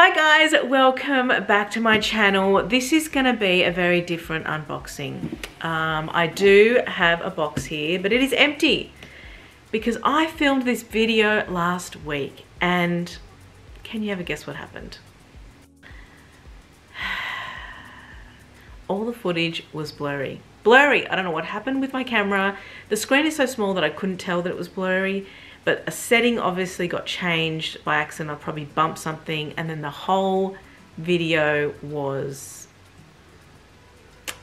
Hi guys, welcome back to my channel. This is gonna be a very different unboxing. I do have a box here, but it is empty because I filmed this video last week and can you ever guess what happened? All the footage was blurry. I don't know what happened with my camera. The screen is so small that I couldn't tell that it was blurry. But a setting obviously got changed by accident. I probably bumped something and then the whole video was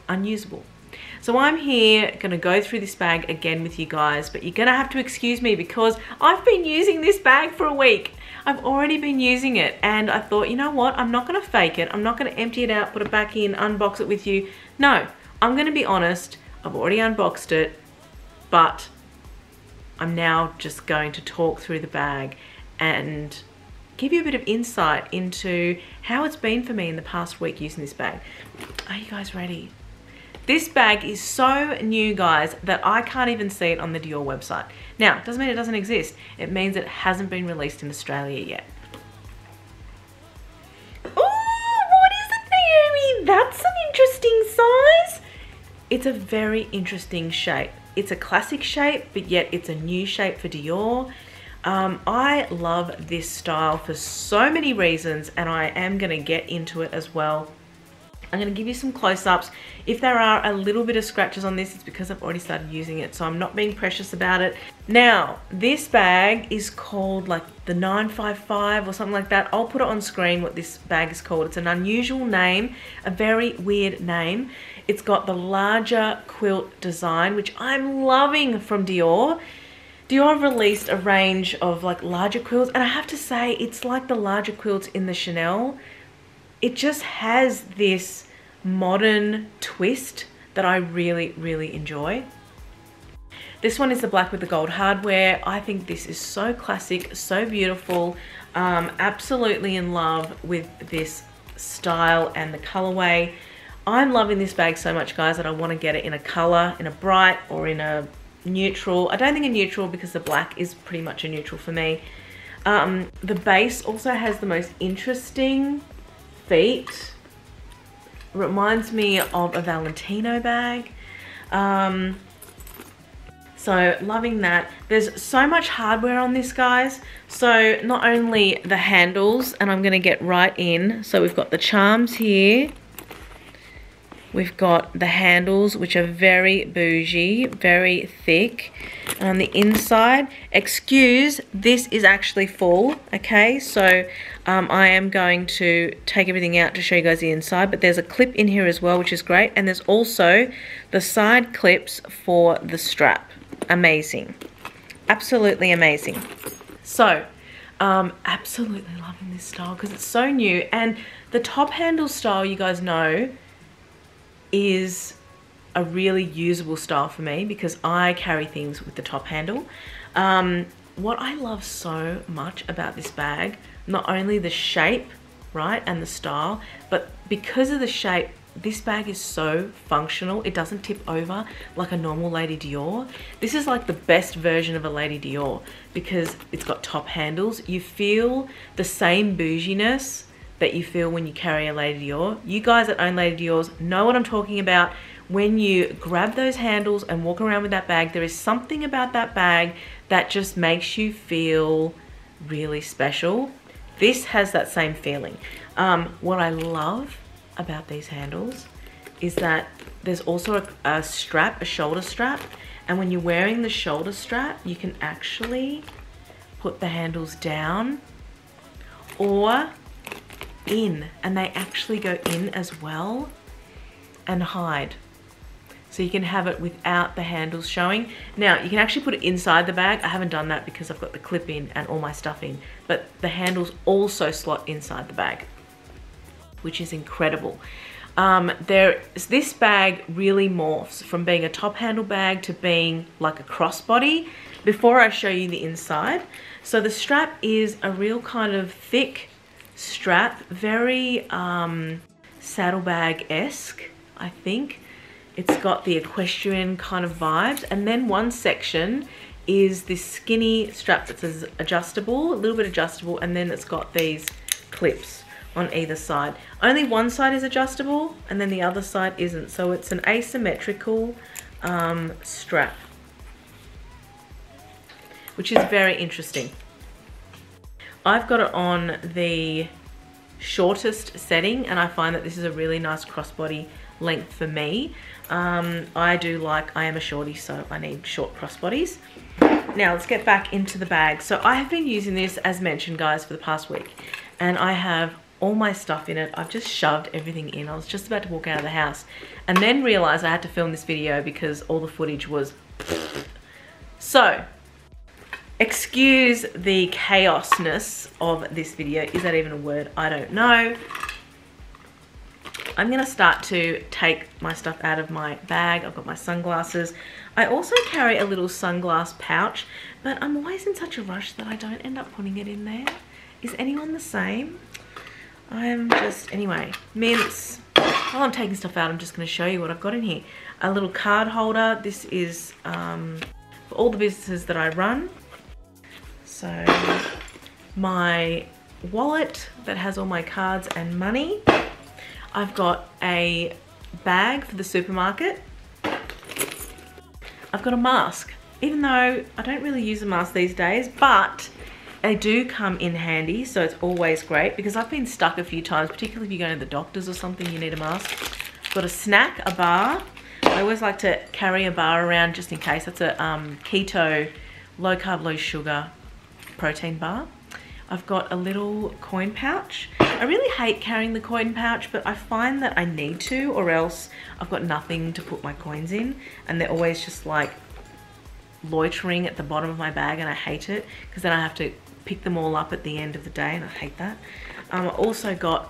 unusable. So I'm here gonna go through this bag again with you guys, but you're gonna have to excuse me because I've been using this bag for a week. I've already been using it and I thought, you know what? I'm not gonna fake it. I'm not gonna empty it out, put it back in, unbox it with you. No, I'm gonna be honest. I've already unboxed it, but I'm now just going to talk through the bag and give you a bit of insight into how it's been for me in the past week using this bag. Are you guys ready? This bag is so new, guys, that I can't even see it on the DIOR website. Now, it doesn't mean it doesn't exist. It means it hasn't been released in Australia yet. Oh, what is it, Naomi? That's an interesting size. It's a very interesting shape. It's a classic shape, but yet it's a new shape for DIOR. I love this style for so many reasons, and I am gonna get into it as well. I'm gonna give you some close-ups. If there are a little bit of scratches on this, it's because I've already started using it, so I'm not being precious about it. Now, this bag is called like the 955 or something like that. I'll put it on screen what this bag is called. It's an unusual name, a very weird name. It's got the larger quilt design, which I'm loving from DIOR. DIOR released a range of like larger quilts, and I have to say it's like the larger quilts in the Chanel. It just has this modern twist that I really, really enjoy. This one is the black with the gold hardware. I think this is so classic, so beautiful. Absolutely in love with this style and the colorway. I'm loving this bag so much, guys, that I want to get it in a color, in a bright or in a neutral. I don't think a neutral because the black is pretty much a neutral for me. The base also has the most interesting feet. It reminds me of a Valentino bag. So loving that. There's so much hardware on this, guys. So not only the handles, and I'm gonna get right in. So we've got the charms here. We've got the handles, which are very bougie, very thick. And on the inside, excuse, this is actually full, okay? So I am going to take everything out to show you guys the inside, but there's a clip in here as well, which is great. And there's also the side clips for the strap. Amazing. Absolutely amazing. So, absolutely loving this style because it's so new. And the top handle style, you guys know, is a really usable style for me because I carry things with the top handle. What I love so much about this bag, not only the shape, right, and the style, but because of the shape, this bag is so functional. It doesn't tip over like a normal Lady DIOR. This is like the best version of a Lady DIOR because it's got top handles. You feel the same bouginess that you feel when you carry a Lady DIOR. You guys that own Lady DIORs know what I'm talking about. When you grab those handles and walk around with that bag, there is something about that bag that just makes you feel really special. This has that same feeling. What I love about these handles is that there's also a strap, a shoulder strap, and when you're wearing the shoulder strap, you can actually put the handles down or in, and they actually go in as well and hide. So you can have it without the handles showing. Now, you can actually put it inside the bag. I haven't done that because I've got the clip in and all my stuff in, but the handles also slot inside the bag, which is incredible. This bag really morphs from being a top handle bag to being like a crossbody before I show you the inside. So the strap is a real kind of thick strap, very saddlebag-esque, I think. It's got the equestrian kind of vibes, and then one section is this skinny strap that says adjustable, a little bit adjustable, and then it's got these clips on either side. Only one side is adjustable and then the other side isn't. So it's an asymmetrical strap, which is very interesting. I've got it on the shortest setting and I find that this is a really nice crossbody length for me. I am a shorty, so I need short crossbodies. Now let's get back into the bag. So I have been using this, as mentioned guys, for the past week, and I have all my stuff in it. I've just shoved everything in. I was just about to walk out of the house and then realized I had to film this video because all the footage was so excuse the chaosness of this video. Is that even a word? I don't know. I'm gonna start to take my stuff out of my bag. I've got my sunglasses. I also carry a little sunglass pouch, but I'm always in such a rush that I don't end up putting it in there. Is anyone the same? Anyway, mints. While I'm taking stuff out, I'm just gonna show you what I've got in here. A little card holder. This is for all the businesses that I run. So my wallet that has all my cards and money. I've got a bag for the supermarket. I've got a mask, even though I don't really use a mask these days, but they do come in handy, so it's always great because I've been stuck a few times, particularly if you go to the doctors or something, you need a mask. I've got a snack, a bar. I always like to carry a bar around just in case. That's a keto, low carb, low sugar protein bar. I've got a little coin pouch. I really hate carrying the coin pouch, but I find that I need to, or else I've got nothing to put my coins in, and they're always just like loitering at the bottom of my bag, and I hate it because then I have to pick them all up at the end of the day, and I hate that. I also got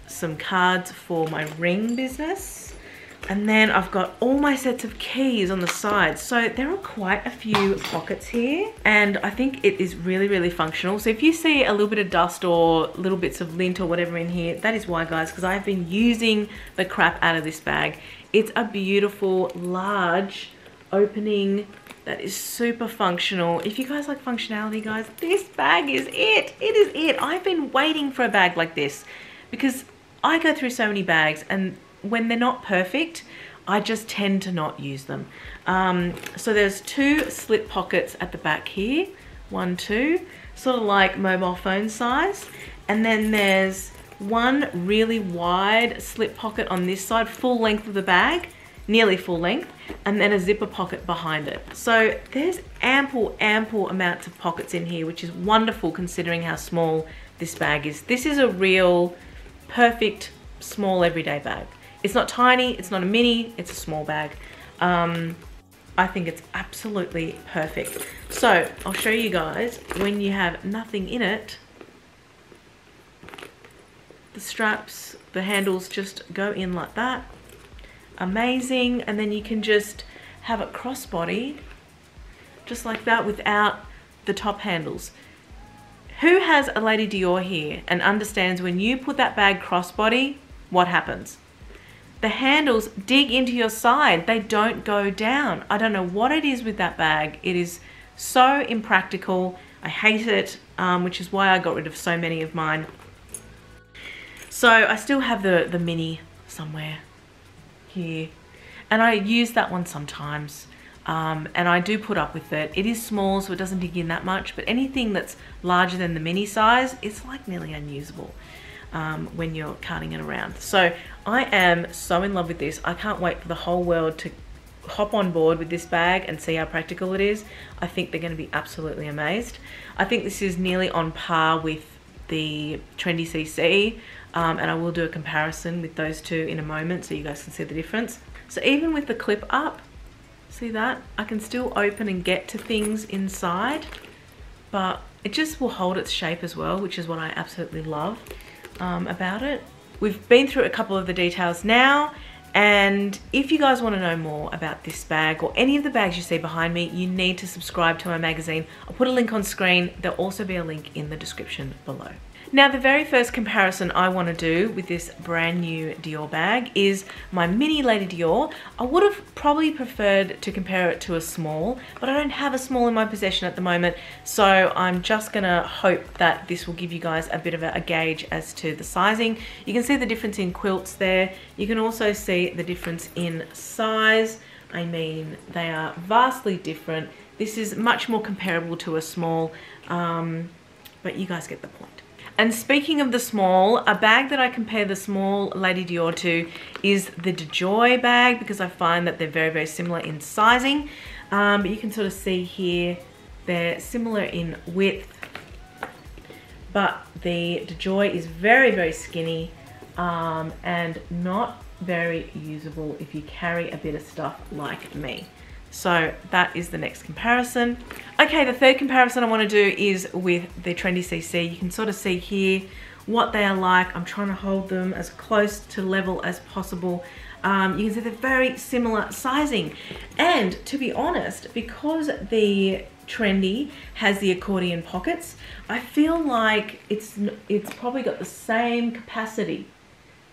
some cards for my ring business. And then I've got all my sets of keys on the side. So there are quite a few pockets here, and I think it is really, really functional. So if you see a little bit of dust or little bits of lint or whatever in here, that is why, guys, because I've been using the crap out of this bag. It's a beautiful, large opening that is super functional. If you guys like functionality, guys, this bag is it. It is it. I've been waiting for a bag like this because I go through so many bags, and when they're not perfect, I just tend to not use them. So there's two slip pockets at the back here, 1, 2, sort of like mobile phone size. And then there's one really wide slip pocket on this side, full length of the bag, nearly full length, and then a zipper pocket behind it. So there's ample amounts of pockets in here, which is wonderful considering how small this bag is. This is a real perfect small everyday bag. It's not tiny, it's not a mini, it's a small bag. I think it's absolutely perfect. So I'll show you guys when you have nothing in it. The straps, the handles just go in like that. Amazing. And then you can just have it crossbody just like that without the top handles. Who has a Lady Dior here and understands when you put that bag crossbody, what happens? The handles dig into your side. They don't go down. I don't know what it is with that bag. It is so impractical. I hate it, which is why I got rid of so many of mine. So I still have the mini somewhere here. And I use that one sometimes. And I do put up with it. It is small, so it doesn't dig in that much. But anything that's larger than the mini size, it's like nearly unusable. When you're carting it around. So I am so in love with this. I can't wait for the whole world to hop on board with this bag and see how practical it is. I think they're going to be absolutely amazed. I think this is nearly on par with the Trendy CC, and I will do a comparison with those two in a moment so you guys can see the difference. So even with the clip up, see that? I can still open and get to things inside, but it just will hold its shape as well, which is what I absolutely love about it. We've been through a couple of the details now, and if you guys want to know more about this bag or any of the bags you see behind me, you need to subscribe to my magazine. I'll put a link on screen. There'll also be a link in the description below. Now, the very first comparison I want to do with this brand new Dior bag is my mini Lady Dior. I would have probably preferred to compare it to a small, but I don't have a small in my possession at the moment, so I'm just gonna hope that this will give you guys a bit of a gauge as to the sizing. You can see the difference in quilts there. You can also see the difference in size. I mean, they are vastly different. This is much more comparable to a small, but you guys get the point. And speaking of the small, a bag that I compare the small Lady Dior to is the DIOR bag, because I find that they're very, very similar in sizing. But you can sort of see here, they're similar in width, but the DIOR is very, very skinny and not very usable if you carry a bit of stuff like me. So that is the next comparison. Okay, the third comparison I want to do is with the Trendy CC. You can sort of see here what they are like. I'm trying to hold them as close to level as possible. You can see they're very similar sizing. And to be honest, because the Trendy has the accordion pockets, I feel like it's probably got the same capacity.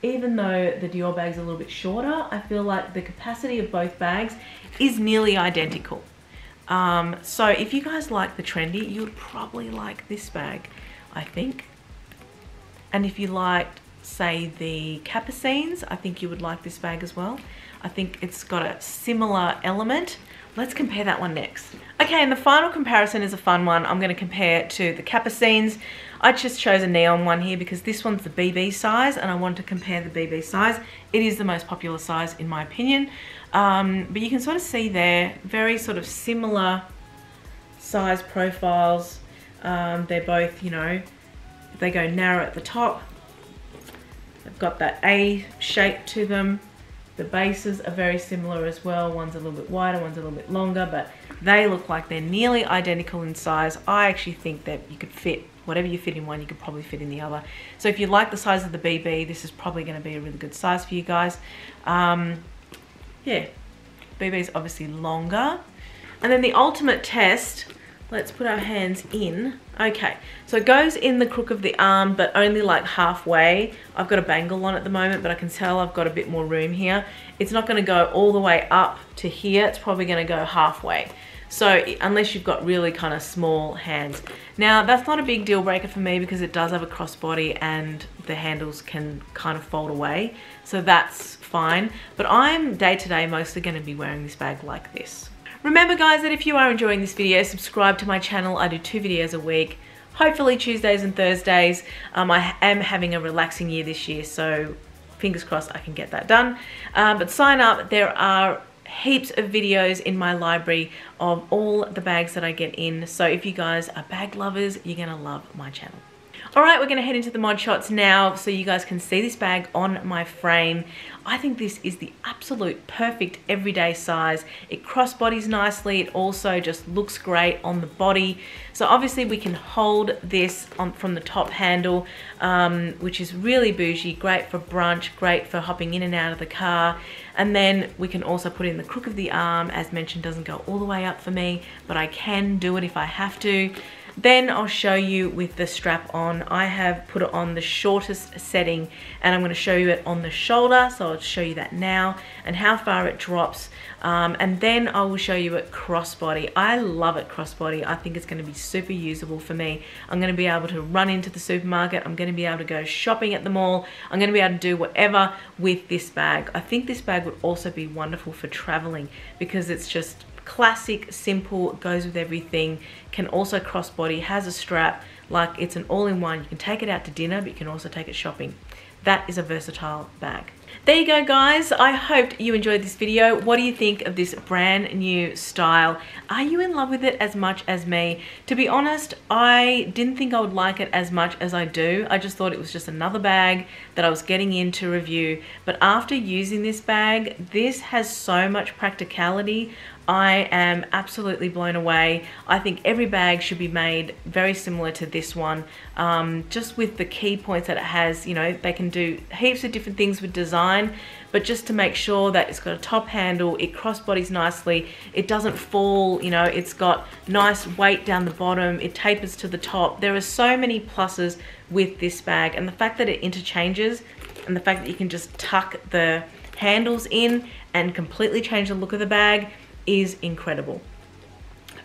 Even though the Dior bag's a little bit shorter, I feel like the capacity of both bags is nearly identical. So if you guys like the Trendy, you would probably like this bag, I think. And if you liked, say, the Capucines, I think you would like this bag as well. I think it's got a similar element. Let's compare that one next. Okay, and the final comparison is a fun one. I'm going to compare it to the Capucines. I just chose a neon one here because this one's the BB size, and I want to compare the BB size. It is the most popular size in my opinion. But you can sort of see there, very sort of similar size profiles. They're both, you know, they go narrow at the top. They've got that A shape to them. The bases are very similar as well. One's a little bit wider, one's a little bit longer, but they look like they're nearly identical in size. I actually think that you could fit, whatever you fit in one, you could probably fit in the other. So if you like the size of the BB, this is probably going to be a really good size for you guys. Yeah, BB is obviously longer. And then the ultimate test, let's put our hands in. Okay, so it goes in the crook of the arm, but only like halfway. I've got a bangle on at the moment, but I can tell I've got a bit more room here. It's not going to go all the way up to here. It's probably going to go halfway. So unless you've got really kind of small hands. Now that's not a big deal breaker for me because it does have a crossbody and the handles can kind of fold away. So that's fine. But I'm day to day mostly going to be wearing this bag like this. Remember guys that if you are enjoying this video, subscribe to my channel. I do 2 videos a week, hopefully Tuesdays and Thursdays. I am having a relaxing year this year, so fingers crossed I can get that done. But sign up, there are heaps of videos in my library of all the bags that I get in. So if you guys are bag lovers, you're gonna love my channel. All right, we're gonna head into the mod shots now so you guys can see this bag on my frame. I think this is the absolute perfect everyday size. It crossbodies nicely. It also just looks great on the body. So obviously we can hold this on from the top handle, which is really bougie, great for brunch, great for hopping in and out of the car. And then we can also put it in the crook of the arm. As mentioned, doesn't go all the way up for me, but I can do it if I have to. Then I'll show you with the strap on. I have put it on the shortest setting and I'm going to show you it on the shoulder. So I'll show you that now and how far it drops. And then I will show you it crossbody. I love it crossbody. I think it's going to be super usable for me. I'm going to be able to run into the supermarket. I'm going to be able to go shopping at the mall. I'm going to be able to do whatever with this bag. I think this bag would also be wonderful for traveling because it's just classic, simple, goes with everything, can also crossbody, has a strap, like it's an all-in-one. You can take it out to dinner, but you can also take it shopping. That is a versatile bag. There you go guys, I hope you enjoyed this video. What do you think of this brand new style? Are you in love with it as much as me? To be honest, I didn't think I would like it as much as I do. I just thought it was just another bag that I was getting in to review. But after using this bag, this has so much practicality. I am absolutely blown away. I think every bag should be made very similar to this one, just with the key points that it has. You know, they can do heaps of different things with design, but just to make sure that it's got a top handle, it crossbodies nicely, it doesn't fall, you know, it's got nice weight down the bottom, it tapers to the top. There are so many pluses with this bag, and the fact that it interchanges and the fact that you can just tuck the handles in and completely change the look of the bag is incredible.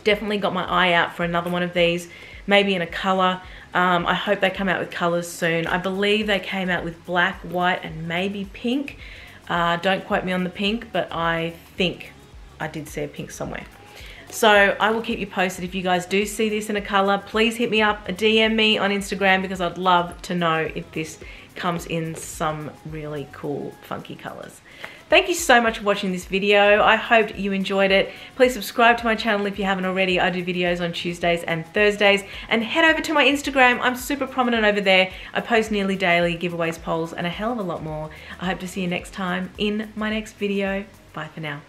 Definitely got my eye out for another one of these, maybe in a color. I hope they come out with colors soon. I believe they came out with black, white, and maybe pink. Don't quote me on the pink, but I think I did see a pink somewhere. So I will keep you posted. If you guys do see this in a color, please hit me up, DM me on Instagram, because I'd love to know if this comes in some really cool, funky colors. Thank you so much for watching this video. I hope you enjoyed it. Please subscribe to my channel if you haven't already. I do videos on Tuesdays and Thursdays. And head over to my Instagram. I'm super prominent over there. I post nearly daily, giveaways, polls, and a hell of a lot more. I hope to see you next time in my next video. Bye for now.